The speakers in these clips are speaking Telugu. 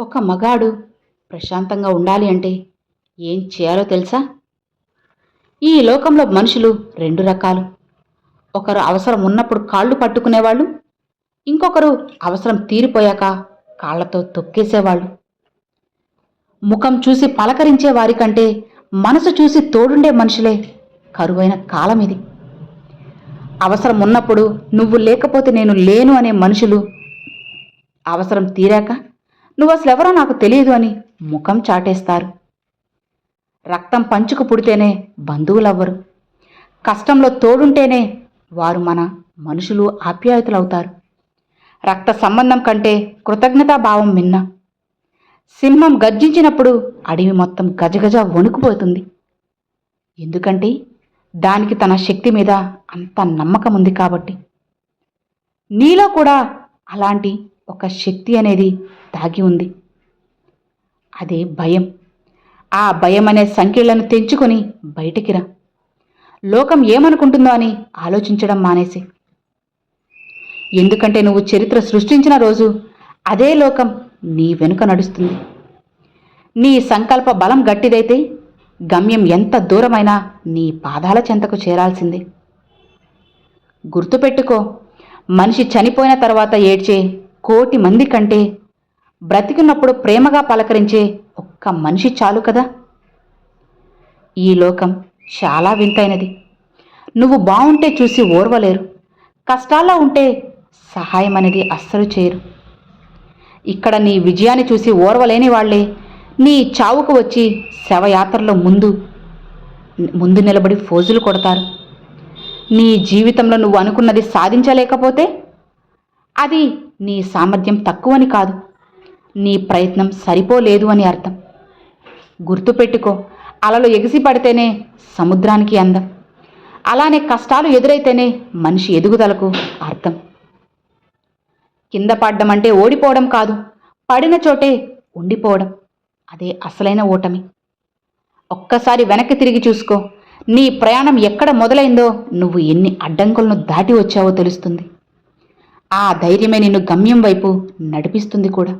ఒక మగాడు ప్రశాంతంగా ఉండాలి అంటే ఏం చేయాలో తెలుసా? ఈ లోకంలో మనుషులు రెండు రకాలు. ఒకరు అవసరం ఉన్నప్పుడు కాళ్ళు పట్టుకునేవాళ్ళు, ఇంకొకరు అవసరం తీరిపోయాక కాళ్లతో తొక్కేసేవాళ్ళు. ముఖం చూసి పలకరించే వారికంటే మనసు చూసి తోడుండే మనుషులే కరువైన కాలం ఇది. అవసరం ఉన్నప్పుడు నువ్వు లేకపోతే నేను లేను అనే మనుషులు అవసరం తీరాక నువ్వసలెవరో నాకు తెలియదు అని ముఖం చాటేస్తారు. రక్తం పంచుకు పుడితేనే బంధువులవ్వరు. కష్టంలో తోడుంటేనే వారు మన మనుషులు, ఆప్యాయతలవుతారు. రక్త సంబంధం కంటే కృతజ్ఞతాభావం మిన్న. సింహం గర్జించినప్పుడు అడవి మొత్తం గజగజ వణుకుపోతుంది. ఎందుకంటే దానికి తన శక్తి మీద అంత నమ్మకం ఉంది కాబట్టి. నీలో కూడా అలాంటి ఒక శక్తి అనేది దాగి ఉంది. అదే భయం. ఆ భయం అనే సంఖ్యలను తెంచుకొని బయటికి రా. లోకం ఏమనుకుంటుందో అని ఆలోచించడం మానేసి. ఎందుకంటే నువ్వు చరిత్ర సృష్టించిన రోజు అదే లోకం నీ వెనుక నడుస్తుంది. నీ సంకల్ప బలం గట్టిదైతే గమ్యం ఎంత దూరమైనా నీ పాదాల చెంతకు చేరాల్సిందే. గుర్తుపెట్టుకో, మనిషి చనిపోయిన తర్వాత ఏడ్చే 1,000,000 మంది కంటే బ్రతికున్నప్పుడు ప్రేమగా పలకరించే ఒక్క మనిషి చాలు కదా. ఈ లోకం చాలా వింతైనది. నువ్వు బావుంటే చూసి ఓర్వలేరు. కష్టాల్లో ఉంటే సహాయం అనేది అస్సలు చేయరు. ఇక్కడ నీ విజయాన్ని చూసి ఓర్వలేని వాళ్లే నీ చావుకు వచ్చి శవయాత్రలో ముందు నిలబడి ఫోజులు కొడతారు. నీ జీవితంలో నువ్వు అనుకున్నది సాధించలేకపోతే అది నీ సామర్థ్యం తక్కువని కాదు, నీ ప్రయత్నం సరిపోలేదు అని అర్థం. గుర్తుపెట్టుకో, అలలు ఎగిసి పడితేనే సముద్రానికి అందం. అలానే కష్టాలు ఎదురైతేనే మనిషి ఎదుగుదలకు అర్థం. కింద పడ్డం అంటే ఓడిపోవడం కాదు, పడిన చోటే ఉండిపోవడం. అదే అసలైన ఓటమి. ఒక్కసారి వెనక్కి తిరిగి చూసుకో. నీ ప్రయాణం ఎక్కడ మొదలైందో, నువ్వు ఎన్ని అడ్డంకులను దాటి వచ్చావో తెలుస్తుంది. ఆ ధైర్యమే నిన్ను గమ్యం వైపు నడిపిస్తుంది కూడా.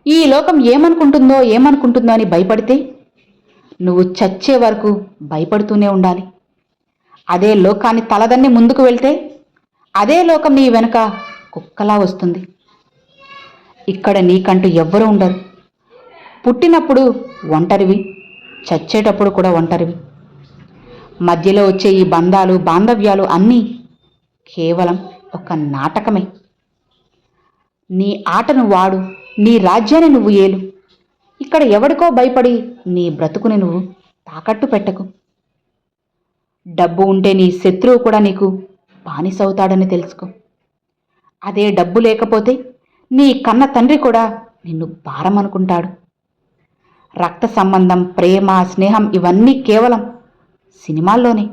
ఈ లోకం ఏమనుకుంటుందో అని భయపడితే నువ్వు చచ్చే వరకు భయపడుతూనే ఉండాలి. అదే లోకాన్ని తలదన్ని ముందుకు వెళ్తే అదే లోకం నీ వెనుక కుక్కలా వస్తుంది. ఇక్కడ నీకంటూ ఎవ్వరూ ఉండరు. పుట్టినప్పుడు ఒంటరివి, చచ్చేటప్పుడు కూడా ఒంటరివి. మధ్యలో వచ్చే ఈ బంధాలు, బాంధవ్యాలు అన్నీ కేవలం ఒక నాటకమే. నీ ఆటను వాడు, నీ రాజ్యాన్ని నువ్వు ఏలు. ఇక్కడ ఎవడికో భయపడి నీ బ్రతుకుని నువ్వు తాకట్టు పెట్టకు. డబ్బు ఉంటే నీ శత్రువు కూడా నీకు బానిసవుతాడని తెలుసుకో. అదే డబ్బు లేకపోతే నీ కన్న తండ్రి కూడా నిన్ను భారం అనుకుంటాడు. రక్త సంబంధం, ప్రేమ, స్నేహం ఇవన్నీ కేవలం సినిమాల్లోనే.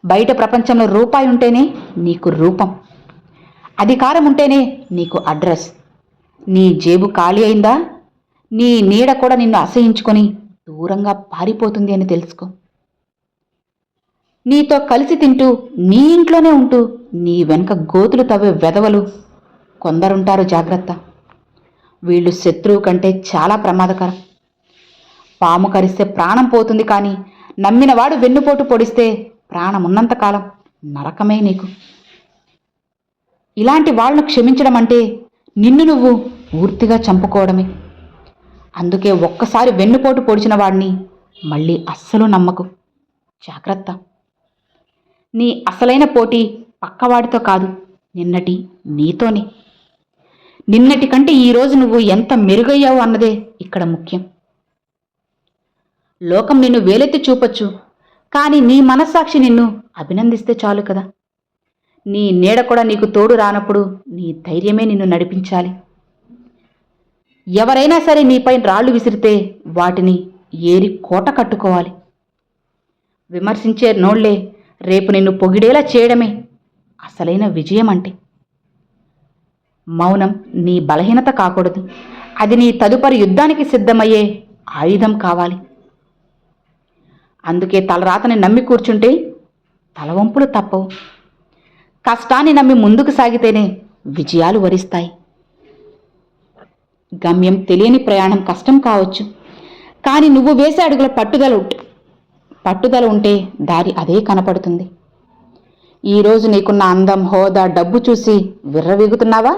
బయట ప్రపంచంలో రూపాయి ఉంటేనే నీకు రూపం, అధికారం ఉంటేనే నీకు అడ్రస్. నీ జేబు ఖాళీ అయిందా, నీ నీడ కూడా నిన్ను అసహించుకొని దూరంగా పారిపోతుంది అని తెలుసుకో. నీతో కలిసి తింటూ, నీ ఇంట్లోనే ఉంటూ నీ వెనుక గోతులు తవ్వే వెధవలు కొందరుంటారు. జాగ్రత్త. వీళ్ళు శత్రువు కంటే చాలా ప్రమాదకరం. పాము కరిస్తే ప్రాణం పోతుంది, కానీ నమ్మినవాడు వెన్నుపోటు పొడిస్తే ప్రాణం ఉన్నంతకాలం నరకమే నీకు. ఇలాంటి వాళ్ళను క్షమించడం అంటే నిన్ను నువ్వు పూర్తిగా చంపుకోవడమే. అందుకే ఒక్కసారి వెన్నుపోటు పొడిచిన వాడిని మళ్ళీ అస్సలు నమ్మకు. జాగ్రత్త. నీ అసలైన పోటీ పక్కవాడితో కాదు, నిన్నటి నీతోనే. నిన్నటి కంటే ఈరోజు నువ్వు ఎంత మెరుగయ్యావు అన్నదే ఇక్కడ ముఖ్యం. లోకం నిన్ను వేలెత్తి చూపొచ్చు, కానీ నీ మనస్సాక్షి నిన్ను అభినందిస్తే చాలు కదా. నీ నీడ కూడా నీకు తోడు రానప్పుడు నీ ధైర్యమే నిన్ను నడిపించాలి. ఎవరైనా సరే నీపై రాళ్లు విసిరితే వాటిని ఏరి కోట కట్టుకోవాలి. విమర్శించే నోళ్లే రేపు నిన్ను పొగిడేలా చేయడమే అసలైన విజయం అంటే. మౌనం నీ బలహీనత కాకూడదు, అది నీ తదుపరి యుద్ధానికి సిద్ధమయ్యే ఆయుధం కావాలి. అందుకే తలరాతని నమ్మి కూర్చుంటే తలవంపులు తప్పవు. కష్టాన్ని నమ్మి ముందుకు సాగితేనే విజయాలు వరిస్తాయి. గమ్యం తెలియని ప్రయాణం కష్టం కావచ్చు, కానీ నువ్వు వేసే అడుగుల పట్టుదల ఉంటే దారి అదే కనపడుతుంది. ఈరోజు నీకున్న అందం, హోదా, డబ్బు చూసి విర్రవీగుతున్నావా?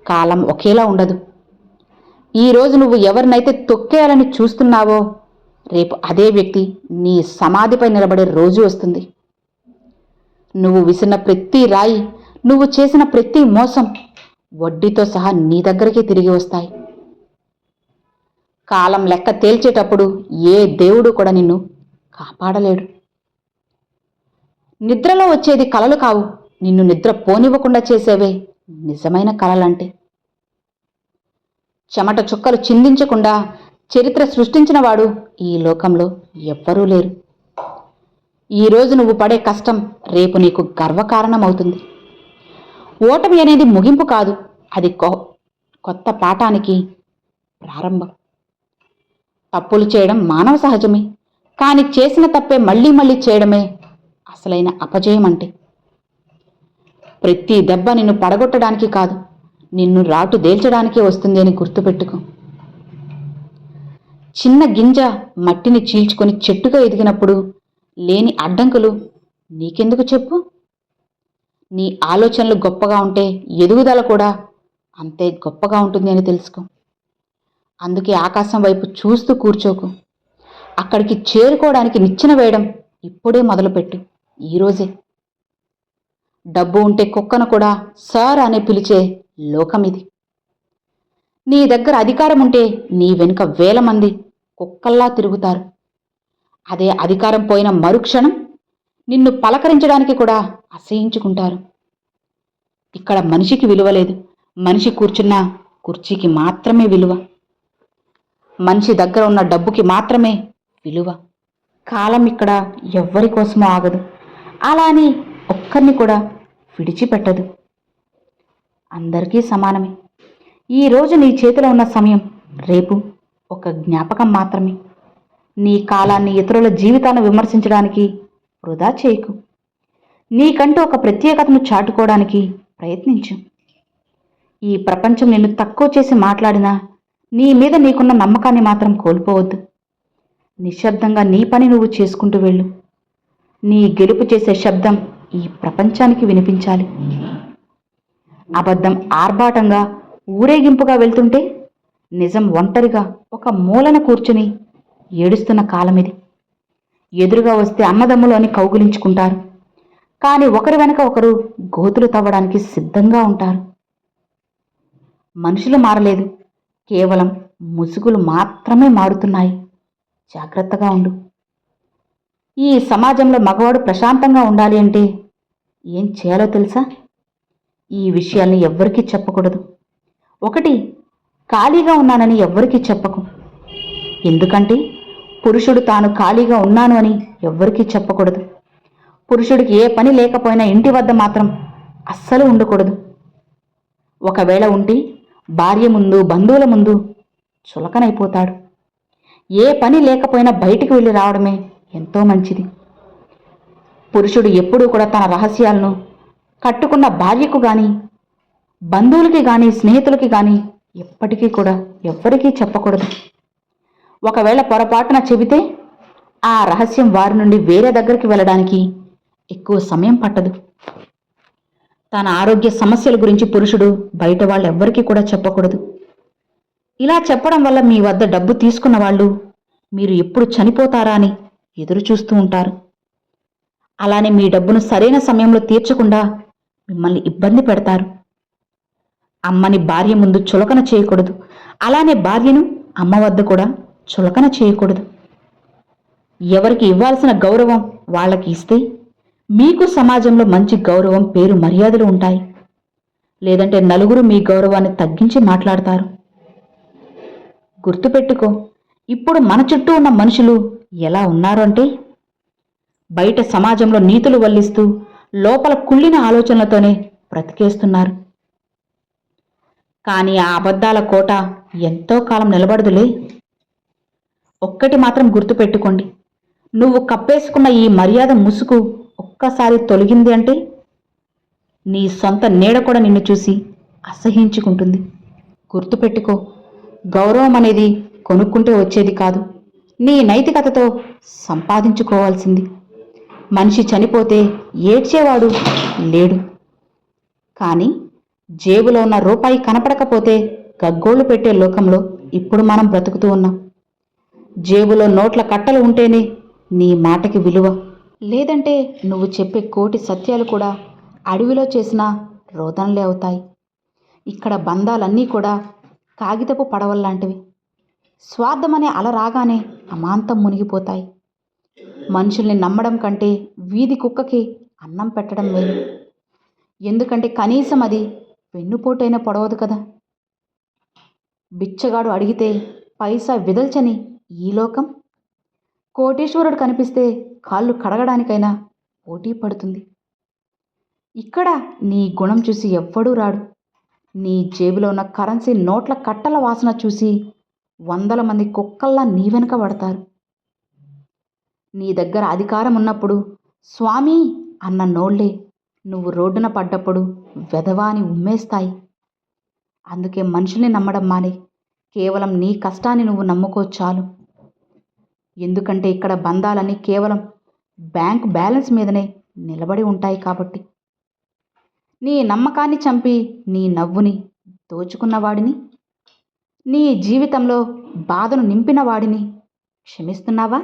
కాలం ఒకేలా ఉండదు. ఈరోజు నువ్వు ఎవరినైతే తొక్కేయాలని చూస్తున్నావో రేపు అదే వ్యక్తి నీ సమాధిపై నిలబడే రోజు వస్తుంది. నువ్వు విసిరిన ప్రతి రాయి, నువ్వు చేసిన ప్రతి మోసం వడ్డీతో సహా నీ దగ్గరికి తిరిగి వస్తాయి. కాలం లెక్క తేల్చేటప్పుడు ఏ దేవుడు కూడా నిన్ను కాపాడలేడు. నిద్రలో వచ్చేది కలలు కావు, నిన్ను నిద్ర పోనివ్వకుండా చేసేవే నిజమైన కలలంటే. చెమట చుక్కలు చిందించకుండా చరిత్ర సృష్టించిన వాడు ఈ లోకంలో ఎవ్వరూ లేరు. ఈరోజు నువ్వు పడే కష్టం రేపు నీకు గర్వకారణమవుతుంది. ఓటమి అనేది ముగింపు కాదు, అది కొత్త పాఠానికి ప్రారంభం. తప్పులు చేయడం మానవ సహజమే, కానీ చేసిన తప్పే మళ్ళీ మళ్ళీ చేయడమే అసలైన అపజయం అంటే. ప్రతి దెబ్బ నిన్ను పడగొట్టడానికి కాదు, నిన్ను రాటు దేల్చడానికే వస్తుంది అని గుర్తుపెట్టుకో. చిన్న గింజ మట్టిని చీల్చుకొని చెట్టుగా ఎదిగినప్పుడు లేని అడ్డంకులు నీకెందుకు చెప్పు? నీ ఆలోచనలు గొప్పగా ఉంటే ఎదుగుదల కూడా అంతే గొప్పగా ఉంటుంది అని తెలుసుకో. అందుకే ఆకాశం వైపు చూస్తూ కూర్చోకు. అక్కడికి చేరుకోవడానికి నిచ్చెన వేయడం ఇప్పుడే మొదలుపెట్టు, ఈరోజే. డబ్బు ఉంటే కుక్కను కూడా సార్ అనే పిలిచే లోకం ఇది. నీ దగ్గర అధికారం ఉంటే నీ వెనుక వేల మంది కుక్కల్లా తిరుగుతారు. అదే అధికారం పోయిన మరుక్షణం నిన్ను పలకరించడానికి కూడా అసహించుకుంటారు. ఇక్కడ మనిషికి విలువ లేదు, మనిషి కూర్చున్న కుర్చీకి మాత్రమే విలువ. మనిషి దగ్గర ఉన్న డబ్బుకి మాత్రమే విలువ. కాలం ఇక్కడ ఎవ్వరి కోసమో ఆగదు, అలా అని ఒక్కరిని కూడా విడిచిపెట్టదు. అందరికీ సమానమే. ఈరోజు నీ చేతిలో ఉన్న సమయం రేపు ఒక జ్ఞాపకం మాత్రమే. నీ కాలాన్ని ఇతరుల జీవితాలను విమర్శించడానికి వృధా చేయకు. నీకంటూ ఒక ప్రత్యేకతను చాటుకోవడానికి ప్రయత్నించు. ఈ ప్రపంచం నిన్ను తక్కువ చేసి మాట్లాడినా నీ మీద నీకున్న నమ్మకాన్ని మాత్రం కోల్పోవద్దు. నిశ్శబ్దంగా నీ పని నువ్వు చేసుకుంటూ వెళ్ళు. నీ గెలుపు చేసే శబ్దం ఈ ప్రపంచానికి వినిపించాలి. అబద్ధం ఆర్భాటంగా ఊరేగింపుగా వెళ్తుంటే నిజం ఒంటరిగా ఒక మూలన కూర్చుని ఏడుస్తున్న కాలమిది. ఎదురుగా వస్తే అన్నదమ్ములు అని కౌగులించుకుంటారు, కానీ ఒకరి వెనక ఒకరు గోతులు తవ్వడానికి సిద్ధంగా ఉంటారు. మనుషులు మారలేదు, కేవలం ముసుగులు మాత్రమే మారుతున్నాయి. జాగ్రత్తగా ఉండు. ఈ సమాజంలో మగవాడు ప్రశాంతంగా ఉండాలి అంటే ఏం చేయాలో తెలుసా? ఈ విషయాల్ని ఎవ్వరికీ చెప్పకూడదు. ఒకటి, ఖాళీగా ఉన్నానని ఎవ్వరికీ చెప్పకు. ఎందుకంటే పురుషుడు తాను ఖాళీగా ఉన్నాను అని ఎవ్వరికీ చెప్పకూడదు. పురుషుడికి ఏ పని లేకపోయినా ఇంటి వద్ద మాత్రం అస్సలు ఉండకూడదు. ఒకవేళ ఉంటే భార్య ముందు, బంధువుల ముందు చులకనైపోతాడు. ఏ పని లేకపోయినా బయటికి వెళ్ళి రావడమే ఎంతో మంచిది. పురుషుడు ఎప్పుడూ కూడా తన రహస్యాలను కట్టుకున్న భార్యకు కానీ, బంధువులకి కానీ, స్నేహితులకి కానీ ఎప్పటికీ కూడా ఎవ్వరికీ చెప్పకూడదు. ఒకవేళ పొరపాటున చెబితే ఆ రహస్యం వారి నుండి వేరే దగ్గరికి వెళ్ళడానికి ఎక్కువ సమయం పట్టదు. తన ఆరోగ్య సమస్యల గురించి పురుషుడు బయట వాళ్ళెవ్వరికీ కూడా చెప్పకూడదు. ఇలా చెప్పడం వల్ల మీ వద్ద డబ్బు తీసుకున్న వాళ్ళు మీరు ఎప్పుడు చనిపోతారా అని ఎదురు చూస్తూ ఉంటారు. అలానే మీ డబ్బును సరైన సమయంలో తీర్చకుండా మిమ్మల్ని ఇబ్బంది పెడతారు. అమ్మని భార్య ముందు చులకన చేయకూడదు, అలానే భార్యను అమ్మ వద్ద కూడా చులకన చేయకూడదు. ఎవరికి ఇవ్వాల్సిన గౌరవం వాళ్ళకి ఇస్తే మీకు సమాజంలో మంచి గౌరవం, పేరు, మర్యాదలు ఉంటాయి. లేదంటే నలుగురు మీ గౌరవాన్ని తగ్గించి మాట్లాడతారు. గుర్తుపెట్టుకో, ఇప్పుడు మన చుట్టూ ఉన్న మనుషులు ఎలా ఉన్నారు అంటే బయట సమాజంలో నీతులు వల్లిస్తూ లోపల కుళ్ళిన ఆలోచనలతోనే బ్రతికేస్తున్నారు. కానీ ఆ అబద్ధాల కోట ఎంతో కాలం నిలబడదులే. ఒక్కటి మాత్రం గుర్తుపెట్టుకోండి, నువ్వు కప్పేసుకున్న ఈ మర్యాద ముసుగు ఒక్కసారి తొలగింది అంటే నీ సొంత నీడ కూడా నిన్ను చూసి అసహ్యించుకుంటుంది. గుర్తుపెట్టుకో, గౌరవం అనేది కొనుక్కుంటూ వచ్చేది కాదు, నీ నైతికతతో సంపాదించుకోవాల్సింది. మనిషి చనిపోతే ఏడ్చేవాడు లేడు, కానీ జేబులో ఉన్న రూపాయి కనపడకపోతే గగ్గోళ్లు పెట్టే లోకంలో ఇప్పుడు మనం బ్రతుకుతూ ఉన్నాం. జేబులో నోట్ల కట్టలు ఉంటేనే నీ మాటకి విలువ, లేదంటే నువ్వు చెప్పే కోటి సత్యాలు కూడా అడవిలో చేసిన రోదనలే అవుతాయి. ఇక్కడ బంధాలన్నీ కూడా కాగితపు పడవల్లాంటివి. స్వార్థమనే అల రాగానే అమాంతం మునిగిపోతాయి. మనుషుల్ని నమ్మడం కంటే వీధి కుక్కకి అన్నం పెట్టడం మేలు. ఎందుకంటే కనీసం అది వెన్నుపోటైనా పొడవదు కదా. బిచ్చగాడు అడిగితే పైసా విదల్చని ఈ లోకం కోటీశ్వరుడు కనిపిస్తే కాళ్ళు కడగడానికైనా పోటీ పడుతుంది. ఇక్కడ నీ గుణం చూసి ఎవ్వడూ రాడు. నీ జేబులో ఉన్న కరెన్సీ నోట్ల కట్టల వాసన చూసి 100 మంది కుక్కల్లా నీ వెనుక పడతారు. నీ దగ్గర అధికారం ఉన్నప్పుడు స్వామి అన్న నోళ్లే నువ్వు రోడ్డున పడ్డప్పుడు వెధవాని ఉమ్మేస్తాయి. అందుకే మనుషుల్ని నమ్మడం మానే, కేవలం నీ కష్టాన్ని నువ్వు నమ్ముకో చాలు. ఎందుకంటే ఇక్కడ బంధాలన్నీ కేవలం బ్యాంక్ బ్యాలెన్స్ మీదనే నిలబడి ఉంటాయి కాబట్టి. నీ నమ్మకాన్ని చంపి నీ నవ్వుని దోచుకున్నవాడిని, నీ జీవితంలో బాధను నింపిన వాడిని క్షమిస్తున్నావా?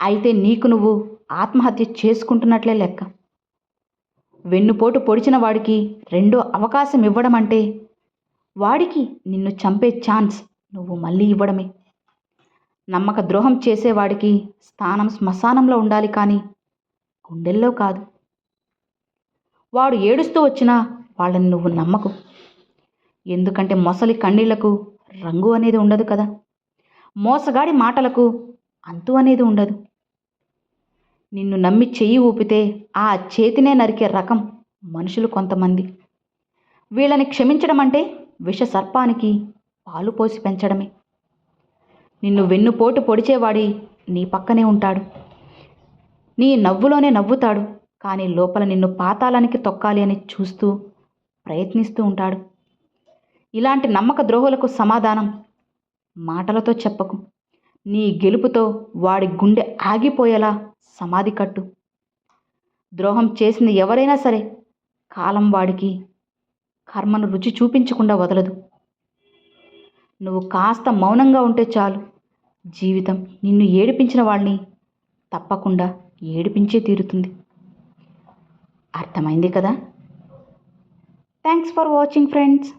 అయితే నీకు నువ్వు ఆత్మహత్య చేసుకుంటున్నట్లే లెక్క. వెన్నుపోటు పొడిచిన వాడికి రెండో అవకాశం ఇవ్వడం అంటే వాడికి నిన్ను చంపే ఛాన్స్ నువ్వు మళ్ళీ ఇవ్వడమే. నమ్మక ద్రోహం చేసేవాడికి స్థానం శ్మశానంలో ఉండాలి, కానీ గుండెల్లో కాదు. వాడు ఏడుస్తూ వచ్చినా వాళ్ళని నువ్వు నమ్మకు. ఎందుకంటే మొసలి కన్నీళ్లకు రంగు అనేది ఉండదు కదా. మోసగాడి మాటలకు అంతు అనేది ఉండదు. నిన్ను నమ్మి చెయ్యి ఊపితే ఆ చేతినే నరికే రకం మనుషులు కొంతమంది. వీళ్ళని క్షమించడం అంటే విష సర్పానికి పాలు పోసి పెంచడమే. నిన్ను వెన్నుపోటు పొడిచేవాడి నీ పక్కనే ఉంటాడు, నీ నవ్వులోనే నవ్వుతాడు, కానీ లోపల నిన్ను పాతాళానికి తొక్కాలి అని చూస్తూ ప్రయత్నిస్తూ ఉంటాడు. ఇలాంటి నమ్మక ద్రోహులకు సమాధానం మాటలతో చెప్పకు. నీ గెలుపుతో వాడి గుండె ఆగిపోయేలా సమాధి కట్టు. ద్రోహం చేసింది ఎవరైనా సరే కాలం వాడికి కర్మను రుచి చూపించకుండా వదలదు. నువ్వు కాస్త మౌనంగా ఉంటే చాలు, జీవితం నిన్ను ఏడిపించిన వాడిని తప్పకుండా ఏడిపించే తీరుతుంది. అర్థమైంది కదా? Thanks for watching friends.